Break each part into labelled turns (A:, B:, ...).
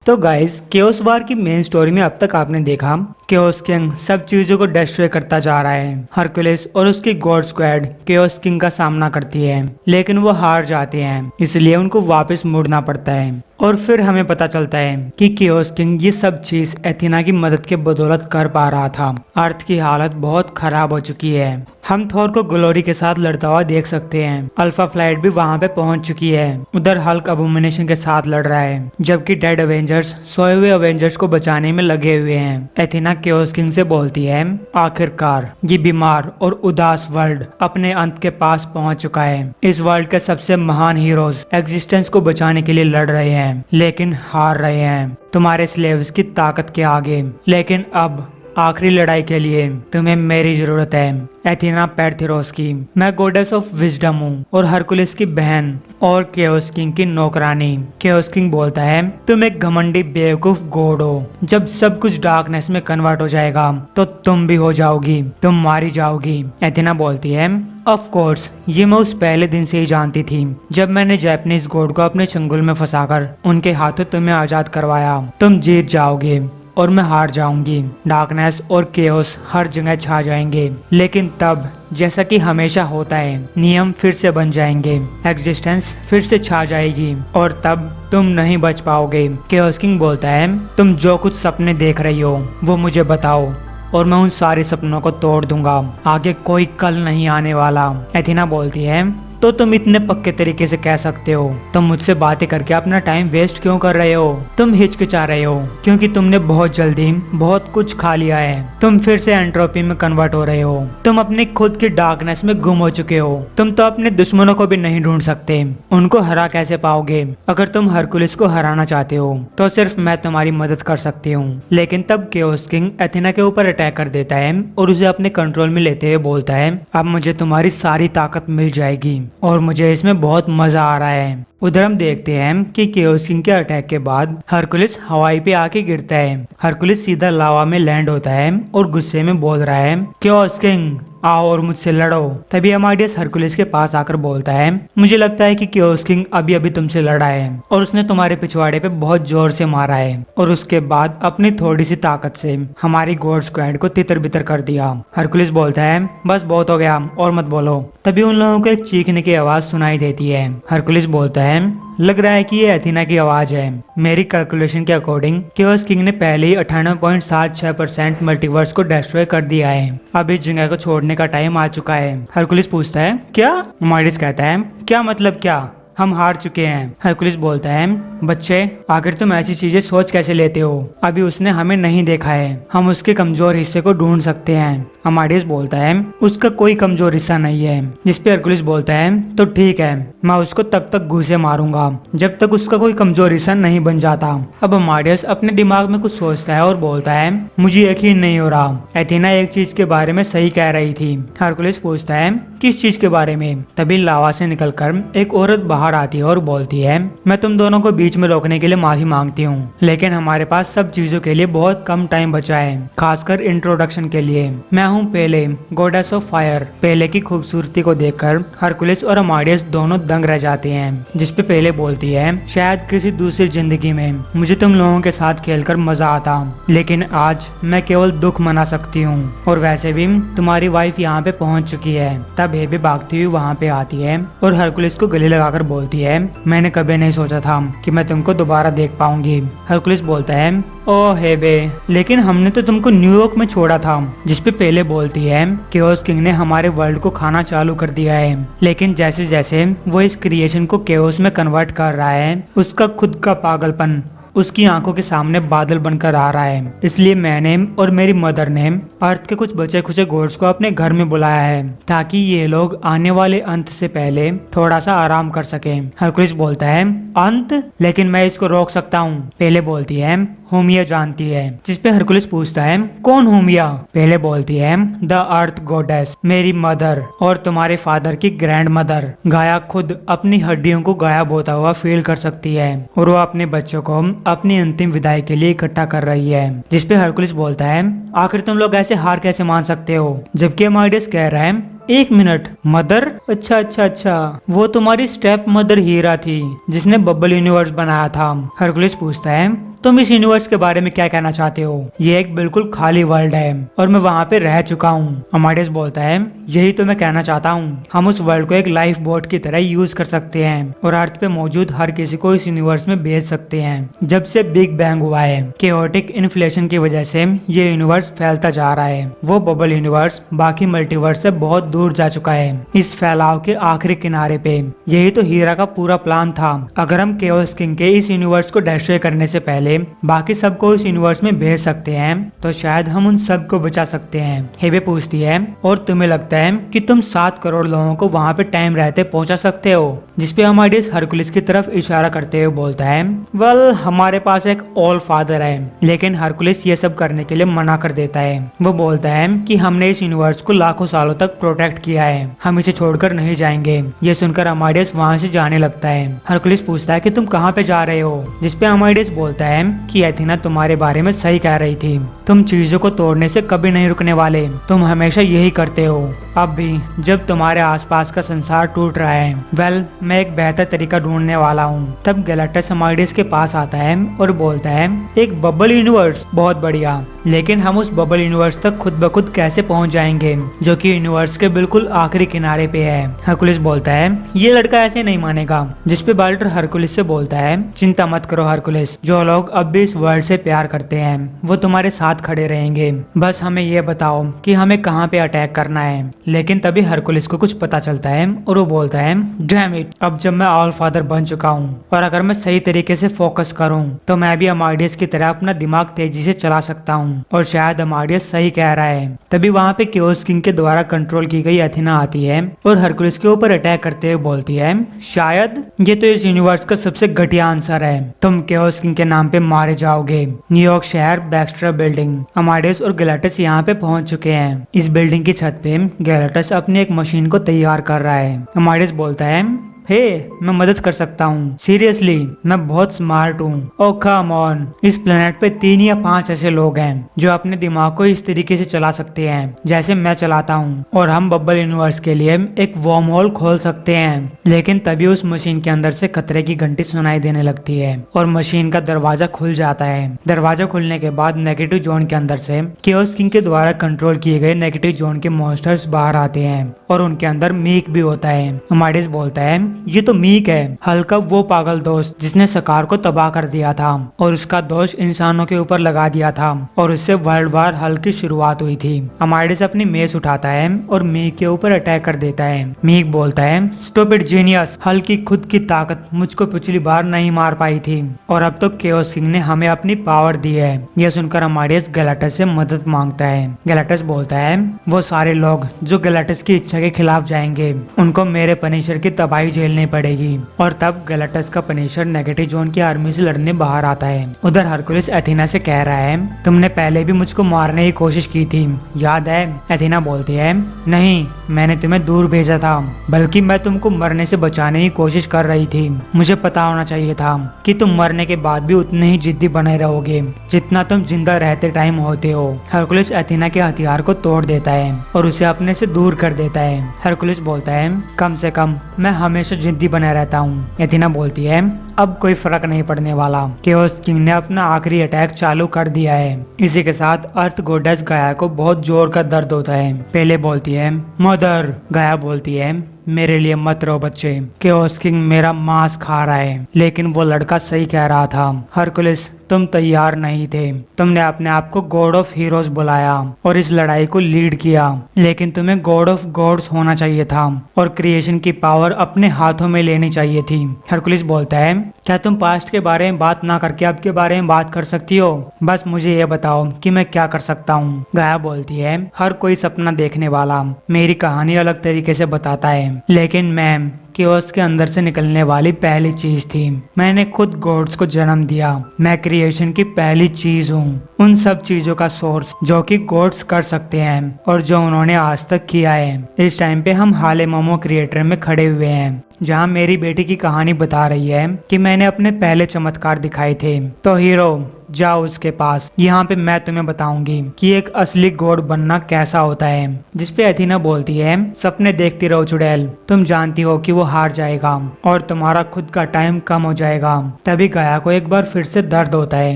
A: तो guys chaos वार की main story में अब तक आपने देखा केओस किंग सब चीजों को डिस्ट्रॉय करता जा रहा है। हरक्यूलिस और उसकी गॉड स्क्वाड केओस किंग का सामना करती है, लेकिन वो हार जाते हैं, इसलिए उनको वापस मुड़ना पड़ता है। और फिर हमें पता चलता है कि केओस किंग ये सब चीज एथेना की मदद के बदौलत कर पा रहा था। अर्थ की हालत बहुत खराब हो चुकी है। हम थॉर को ग्लोरी के साथ लड़ता हुआ देख सकते हैं। अल्फा फ्लाइट भी वहां पे पहुंच चुकी है। उधर हल्क अबोमिनेशन के साथ लड़ रहा है, जबकि डेड अवेंजर्स सोए हुए अवेंजर्स को बचाने में लगे हुए हैं। एथेना केओस किंग से बोलती है, आखिरकार ये बीमार और उदास वर्ल्ड अपने अंत के पास पहुंच चुका है। इस वर्ल्ड के सबसे महान हीरोज एग्जिस्टेंस को बचाने के लिए लड़ रहे हैं, लेकिन हार रहे हैं तुम्हारे स्लेव्स की ताकत के आगे। लेकिन अब आखिरी लड़ाई के लिए तुम्हें मेरी जरूरत है। एथेना पैरथेरोस की, मैं गॉडेस ऑफ विजडम हूँ और हरकुलिस की बहन और केओस किंग की नौकरानी। केओस किंग बोलता है, तुम एक घमंडी बेवकूफ गॉड हो। जब सब कुछ डार्कनेस में कन्वर्ट हो जाएगा तो तुम भी हो जाओगी, तुम मारी जाओगी। एथेना बोलती है, ऑफ कोर्स ये मैं उस पहले दिन से ही जानती थी, जब मैंने जापानीज गॉड को अपने चंगुल में फंसाकर उनके हाथों तुम्हें आजाद करवाया। तुम जीत जाओगे और मैं हार जाऊंगी। डार्कनेस और केओस हर जगह छा जाएंगे, लेकिन तब जैसा कि हमेशा होता है नियम फिर से बन जाएंगे, एग्जिस्टेंस फिर से छा जाएगी और तब तुम नहीं बच पाओगे। केओस किंग बोलता है, तुम जो कुछ सपने देख रही हो वो मुझे बताओ और मैं उन सारे सपनों को तोड़ दूंगा। आगे कोई कल नहीं आने वाला। एथेना बोलती है, तो तुम इतने पक्के तरीके से कह सकते हो? तुम मुझसे बातें करके अपना टाइम वेस्ट क्यों कर रहे हो? तुम हिचकिचा रहे हो क्योंकि तुमने बहुत जल्दी बहुत कुछ खा लिया है। तुम फिर से एंट्रोपी में कन्वर्ट हो रहे हो। तुम अपनी खुद की डार्कनेस में गुम हो चुके हो। तुम तो अपने दुश्मनों को भी नहीं ढूंढ सकते। उनको हरा कैसे पाओगे? अगर तुम हरकुलिस को हराना चाहते हो तो सिर्फ मैं तुम्हारी मदद कर सकती हूँ। लेकिन तब केओस किंग एथेना के ऊपर अटैक कर देता है और उसे अपने कंट्रोल में लेते हुए बोलता है, अब मुझे तुम्हारी सारी ताकत मिल जाएगी और मुझे इसमें बहुत मजा आ रहा है। उधर हम देखते हैं कि केओस किंग के अटैक के बाद हरकुलिस हवाई पे आके गिरता है। हरकुलिस सीधा लावा में लैंड होता है और गुस्से में बोल रहा है, केओस किंग आओ और मुझसे लड़ो। तभी अमाडियस हरकुलिस के पास आकर बोलता है, मुझे लगता है कि केओस किंग अभी अभी तुमसे लड़ा है और उसने तुम्हारे पिछवाड़े पे बहुत जोर से मारा है और उसके बाद अपनी थोड़ी सी ताकत से हमारी गॉड स्क्वाड को तितर बितर कर दिया। हरकुलिस बोलता है, बस बहुत हो गया और मत बोलो। तभी उन लोगों को एक चीखने की आवाज सुनाई देती है। हरकुलिस बोलता है, लग रहा है कि ये एथेना की आवाज है। मेरी कैलकुलेशन के अकॉर्डिंग केओस किंग ने पहले ही 98.76% मल्टीवर्स को डिस्ट्रॉय कर दिया है। अब इस जगह को छोड़ने का टाइम आ चुका है। हरकुलिस पूछता है, क्या? माइडिस कहता है, क्या मतलब क्या? हम हार चुके हैं। हरकुलिस बोलता है, बच्चे आखिर तुम ऐसी चीजें सोच कैसे लेते हो? अभी उसने हमें नहीं देखा है, हम उसके कमजोर हिस्से को ढूंढ सकते हैं। अमाडियस बोलता है, उसका कोई कमजोर हिस्सा नहीं है। जिस पे हरकुलिस बोलता है, तो ठीक है, मैं उसको तब तक घूंसे मारूंगा जब तक उसका कोई कमजोर हिस्सा नहीं बन जाता। अब अमाडियस अपने दिमाग में कुछ सोचता है और बोलता है, मुझे यकीन नहीं हो रहा, एथेना एक चीज के बारे में सही कह रही थी। हरकुलिस पूछता है, किस चीज के बारे में? तभी लावा से निकलकर एक औरत बाहर आती है और बोलती है, मैं तुम दोनों को बीच में रोकने के लिए माफी मांगती हूँ, लेकिन हमारे पास सब चीजों के लिए बहुत कम टाइम बचा है, खासकर इंट्रोडक्शन के लिए। मैं हूँ पेले, गॉडेस ऑफ फायर। पेले की खूबसूरती को देखकर हरकुलिस और अमाडियस दोनों दंग रह जाते हैं। जिसपे पेले बोलती है, शायद किसी दूसरी जिंदगी में मुझे तुम लोगों के साथ खेलकर मजा आता, लेकिन आज मैं केवल दुख मना सकती हूँ। और वैसे भी तुम्हारी वाइफ यहाँ पे पहुँच चुकी है। तब हेबे भागती हुई वहाँ पे आती है और हरकुलिस को गले लगाकर बोलती है, मैंने कभी नहीं सोचा था कि मैं तुमको दोबारा देख पाऊंगी। हरकुलिस बोलता है, ओ हेबे, लेकिन हमने तो तुमको न्यूयॉर्क में छोड़ा था। जिसपे पेले बोलती है, केओस किंग ने हमारे वर्ल्ड को खाना चालू कर दिया है, लेकिन जैसे जैसे वो इस क्रिएशन को केओस में कन्वर्ट कर रहा है, उसका खुद का पागलपन उसकी आंखों के सामने बादल बनकर आ रहा है। इसलिए मैंने और मेरी मदर ने अर्थ के कुछ बचे खुचे गॉड्स को अपने घर में बुलाया है, ताकि ये लोग आने वाले अंत से पहले थोड़ा सा आराम कर सके। हरकुलिस बोलता है, अंत? लेकिन मैं इसको रोक सकता हूँ। पेले बोलती है, होमिया जानती है। जिसपे हरकुलिस पूछता है, कौन होमिया? पेले बोलती है, द अर्थ गॉडेस, मेरी मदर और तुम्हारे फादर की ग्रैंड मदर। गाया खुद अपनी हड्डियों को गायब होता हुआ फील कर सकती है और वो अपने बच्चों को अपनी अंतिम विदाई के लिए इकट्ठा कर रही है। जिसपे हरकुलिस बोलता है, आखिर तुम लोग ऐसे हार कैसे मान सकते हो? जबकि अमाडियस कह रहा है, एक मिनट, मदर? अच्छा अच्छा अच्छा, वो तुम्हारी स्टेप मदर हीरा थी जिसने बबल यूनिवर्स बनाया था। हरकुलिस पूछता है, तुम इस यूनिवर्स के बारे में क्या कहना चाहते हो? ये एक बिल्कुल खाली वर्ल्ड है और मैं वहाँ पे रह चुका हूँ। अमाडियस बोलता है, यही तो मैं कहना चाहता हूँ। हम उस वर्ल्ड को एक लाइफ बोट की तरह यूज कर सकते हैं और अर्थ पे मौजूद हर किसी को इस यूनिवर्स में भेज सकते हैं। जब से बिग बैंग हुआ है, केओटिक इन्फ्लेशन की वजह से ये यूनिवर्स फैलता जा रहा है। वो बबल यूनिवर्स बाकी मल्टीवर्स से बहुत दूर जा चुका है, इस फैलाव के आखिरी किनारे पे। यही तो हीरा का पूरा प्लान था। अगर हम केओस किंग के इस यूनिवर्स को डिस्ट्रॉय करने से पहले बाकी सबको इस यूनिवर्स में भेज सकते हैं तो शायद हम उन सब को बचा सकते हैं। हेबे पूछती है, और तुम्हें लगता है कि तुम 7 करोड़ लोगों को वहाँ पे टाइम रहते पहुंचा सकते हो? जिसपे अमाडियस हरकुलिस की तरफ इशारा करते हुए बोलता है, वेल हमारे पास एक ऑल फादर है। लेकिन हरकुलिस ये सब करने के लिए मना कर देता है। वो बोलता है कि हमने इस यूनिवर्स को लाखों सालों तक प्रोटेक्ट किया है, हम इसे छोड़कर नहीं जाएंगे। ये सुनकर अमाडियस वहाँ से जाने लगता है। हरकुलिस पूछता है कि तुम कहाँ पे जा रहे हो? जिसपे अमाडियस बोलता है कि एथेना तुम्हारे बारे में सही कह रही थी, तुम चीजों को तोड़ने से कभी नहीं रुकने वाले, तुम हमेशा यही करते हो। अब भी जब तुम्हारे आसपास का संसार टूट रहा है, वेल मैं एक बेहतर तरीका ढूंढने वाला हूँ। तब गैलेक्टस अमाडियस के पास आता है और बोलता है, एक बबल यूनिवर्स, बहुत बढ़िया, लेकिन हम उस बबल यूनिवर्स तक खुद ब खुद कैसे पहुँच जाएंगे जो कि यूनिवर्स के बिल्कुल आखिरी किनारे पे है? हरकुलिस बोलता है, ये लड़का ऐसे नहीं मानेगा। जिसपे बाल्टर हरकुलिस से बोलता है, चिंता मत करो हरकुलिस, जो लोग अब भी इस वर्ल्ड से प्यार करते हैं वो तुम्हारे साथ खड़े रहेंगे, बस हमें ये बताओ कि हमें कहाँ पे अटैक करना है। लेकिन तभी हरकुलिस को कुछ पता चलता है और वो बोलता है, डैम इट, अब जब मैं ऑल फादर बन चुका हूँ और अगर मैं सही तरीके से फोकस करूँ तो मैं भी अमाडियस की तरह अपना दिमाग तेजी से चला सकता हूँ। और शायद अमाडियस सही कह रहा है। तभी वहाँ पे केओस किंग के द्वारा कंट्रोल की गई एथेना आती है और हरकुलिस के ऊपर अटैक करते हुए बोलती है, शायद ये तो इस यूनिवर्स का सबसे घटिया आंसर है, तुम केओस किंग के नाम पे मारे जाओगे। न्यूयॉर्क शहर, बैक्स्टर बिल्डिंग। अमाडियस और गैलेक्टस यहाँ पे पहुंच चुके हैं। इस बिल्डिंग की छत पे गैलेक्टस अपनी एक मशीन को तैयार कर रहा है। अमाडियस बोलता है, मैं मदद कर सकता हूँ, सीरियसली मैं बहुत स्मार्ट हूँ। ओ कम ऑन, इस प्लेनेट पे 3 या 5 ऐसे लोग हैं जो अपने दिमाग को इस तरीके से चला सकते हैं जैसे मैं चलाता हूँ, और हम बब्बल यूनिवर्स के लिए एक वर्म होल खोल सकते हैं। लेकिन तभी उस मशीन के अंदर से खतरे की घंटी सुनाई देने लगती है और मशीन का दरवाजा खुल जाता है। दरवाजा खुलने के बाद नेगेटिव जोन के अंदर से केओस किंग के द्वारा कंट्रोल किए गए नेगेटिव जोन के मॉन्स्टर्स बाहर आते हैं और उनके अंदर मीक भी होता है। अमाडियस बोलता है, ये तो मीक है, हल्का वो पागल दोस्त जिसने सकार को तबाह कर दिया था और उसका दोष इंसानों के ऊपर लगा दिया था और उससे वर्ल्ड वार हल की शुरुआत हुई थी। अमाडियस अपनी मेस उठाता है और मीक के ऊपर अटैक कर देता है। मीक बोलता है, स्टूपिड जीनियस, हल की खुद की ताकत मुझको पिछली बार नहीं मार पाई थी और अब तो केओस किंग ने हमें अपनी पावर दी है। यह सुनकर अमाडियस गैलेक्टस से मदद मांगता है। गैलेक्टस बोलता है, वो सारे लोग जो गैलेक्टस की इच्छा के खिलाफ जाएंगे उनको मेरे पनिशर की तबाही झेलनी पड़ेगी। और तब गैलेक्टस का पनिशर नेगेटिव जोन की आर्मी से लड़ने बाहर आता है। उधर हरकुलिस एथेना से कह रहा है, तुमने पहले भी मुझको मारने की कोशिश की थी, याद है? एथेना बोलती है, नहीं, मैंने तुम्हें दूर भेजा था, बल्कि मैं तुमको मरने से बचाने की कोशिश कर रही थी। मुझे पता होना चाहिए था कि तुम मरने के बाद भी उतने ही जिद्दी बने रहोगे जितना तुम जिंदा रहते टाइम होते हो। हरकुलिस एथेना के हथियार को तोड़ देता है और उसे अपने से दूर कर देता है। हरकुलिस बोलता है, कम से कम मैं हमेशा जिद्दी बना रहता हूँ। एथेना बोलती है, अब कोई फर्क नहीं पड़ने वाला, केओस किंग ने अपना आखिरी अटैक चालू कर दिया है। इसी के साथ अर्थ गोडेस गाया को बहुत जोर का दर्द होता है। पहले बोलती है, मदर। गाया बोलती है, मेरे लिए मत रो बच्चे, केओस किंग मेरा मांस खा रहा है। लेकिन वो लड़का सही कह रहा था। हरकुलिस, तुम तैयार नहीं थे, तुमने अपने आप को गॉड ऑफ हीरोज बुलाया और इस लड़ाई को लीड किया, लेकिन तुम्हें गॉड ऑफ गॉड्स होना चाहिए था और क्रिएशन की पावर अपने हाथों में लेनी चाहिए थी। हरकुलिस बोलता है, क्या तुम पास्ट के बारे में बात ना करके अब के बारे में बात कर सकती हो? बस मुझे ये बताओ कि मैं क्या कर सकता हूँ। गाया बोलती है, हर कोई सपना देखने वाला मेरी कहानी अलग तरीके से बताता है, लेकिन मैं केओस के अंदर से निकलने वाली पहली चीज थी। मैंने खुद गॉड्स को जन्म दिया। मैं क्रिएशन की पहली चीज हूँ, उन सब चीजों का सोर्स जो कि गॉड्स कर सकते हैं और जो उन्होंने आज तक किया है। इस टाइम पे हम हाले मोमो क्रिएटर में खड़े हुए हैं, जहाँ मेरी बेटी की कहानी बता रही है कि मैंने अपने पहले चमत्कार दिखाए थे। तो हीरो, जाओ उसके पास, यहाँ पे मैं तुम्हें बताऊंगी कि एक असली गॉड बनना कैसा होता है। जिसपे एथेना बोलती है, सपने देखती रहो चुड़ैल, तुम जानती हो कि वो हार जाएगा और तुम्हारा खुद का टाइम कम हो जाएगा। तभी गाया को एक बार फिर से दर्द होता है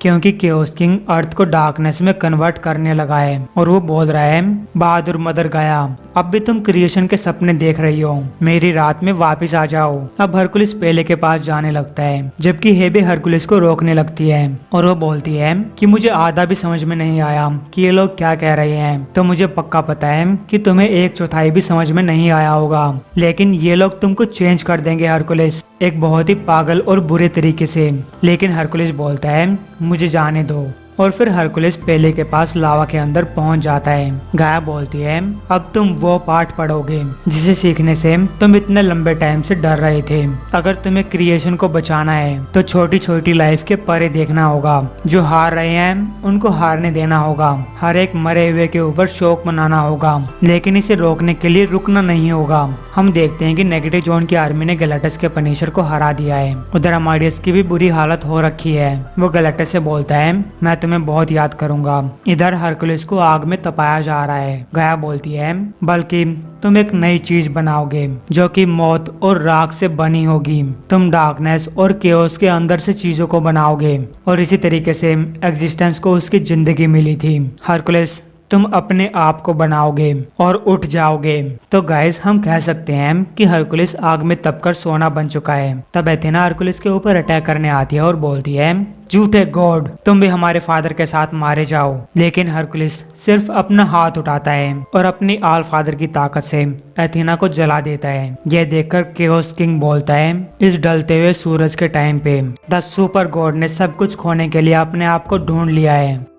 A: क्योंकि केओस किंग अर्थ को डार्कनेस में कन्वर्ट करने लगा है और वो बोल रहा है, बहादुर मदर गाया, अब भी तुम क्रिएशन के सपने देख रही हो, मेरी रात में वापस आ जाओ। अब हरकुलिस पेले के पास जाने लगता है जबकि हेबे हरकुलिस को रोकने लगती है और वो बोलती है कि मुझे आधा भी समझ में नहीं आया कि ये लोग क्या कह रहे हैं, तो मुझे पक्का पता है कि तुम्हें 1/4 भी समझ में नहीं आया होगा, लेकिन ये लोग तुमको चेंज कर देंगे हरकुलिस, एक बहुत ही पागल और बुरे तरीके से। लेकिन हरकुलिस बोलता है, मुझे जाने दो। और फिर हरकुलिस पेले के पास लावा के अंदर पहुंच जाता है। गाया बोलती है, अब तुम वो पाठ पढ़ोगे जिसे सीखने से तुम इतने लंबे टाइम से डर रहे थे। अगर तुम्हें क्रिएशन को बचाना है तो छोटी छोटी लाइफ के परे देखना होगा, जो हार रहे हैं उनको हारने देना होगा, हर एक मरे हुए के ऊपर शोक मनाना होगा, लेकिन इसे रोकने के लिए रुकना नहीं होगा। हम देखते हैं कि नेगेटिव जोन की आर्मी ने गैलेक्टस के पनिशर को हरा दिया है। उधर अमाडियस की भी बुरी हालत हो रखी है। वो गैलेक्टस से बोलता है, मैं तुम्हें बहुत याद करूंगा। इधर हरकुलिस को आग में तपाया जा रहा है। गाया बोलती है, बल्कि तुम एक नई चीज बनाओगे जो कि मौत और राख से बनी होगी। तुम डार्कनेस और केओस के अंदर से चीजों को बनाओगे और इसी तरीके से एग्जिस्टेंस को उसकी जिंदगी मिली थी। हरकुलिस, तुम अपने आप को बनाओगे और उठ जाओगे। तो गाइस, हम कह सकते हैं कि हरकुलिस आग में तपकर सोना बन चुका है। तब एथेना हरकुलिस के ऊपर अटैक करने आती है और बोलती है, झूठे गॉड, तुम भी हमारे फादर के साथ मारे जाओ। लेकिन हरकुलिस सिर्फ अपना हाथ उठाता है और अपनी आल फादर की ताकत से एथेना को जला देता है। यह देखकर केओस किंग बोलता है, इस ढलते हुए सूरज के टाइम पे द सुपर गॉड ने सब कुछ खोने के लिए अपने आप को ढूंढ लिया है।